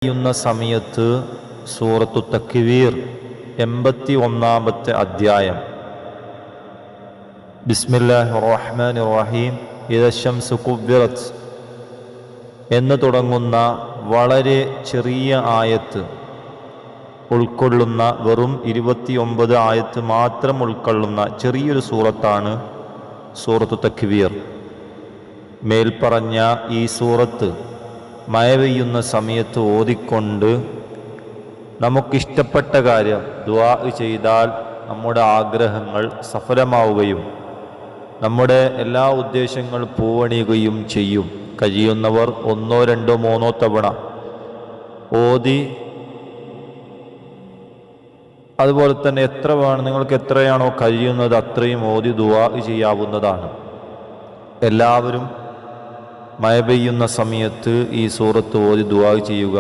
ുന്ന സമയത്ത് സൂറത്തു തക്വീർ 81-ാമത്തെ അധ്യായം. ബിസ്മില്ലാഹിർ റഹ്മാനിർ റഹീം. ഇദാ ശംസു കുവ്വിറത് എന്ന് തുടങ്ങുന്ന വളരെ ചെറിയ ആയത്ത് ഉൾക്കൊള്ളുന്ന, വെറും 29 ആയത്ത് മാത്രം ഉൾക്കൊള്ളുന്ന ചെറിയൊരു സൂറത്താണ് സൂറത്തു തക്വീർ. മേൽപ്പറഞ്ഞ ഈ സൂറത്ത് മഴ പെയ്യുന്ന സമയത്ത് ഓതിക്കൊണ്ട് നമുക്കിഷ്ടപ്പെട്ട കാര്യം ദുആ ചെയ്താൽ നമ്മുടെ ആഗ്രഹങ്ങൾ സഫലമാവുകയും നമ്മുടെ എല്ലാ ഉദ്ദേശങ്ങൾ പൂവണിയുകയും ചെയ്യും. കഴിയുന്നവർ 1, 2, 3 തവണ ഓതി, അതുപോലെ തന്നെ നിങ്ങൾക്ക് എത്രയാണോ കഴിയുന്നത് അത്രയും ഓതി ദുആ ചെയ്യാവുന്നതാണ്. എല്ലാവരും മഴ പെയ്യുന്ന സമയത്ത് ഈ സൂറത്ത് ഓതി ദുആ ചെയ്യുക.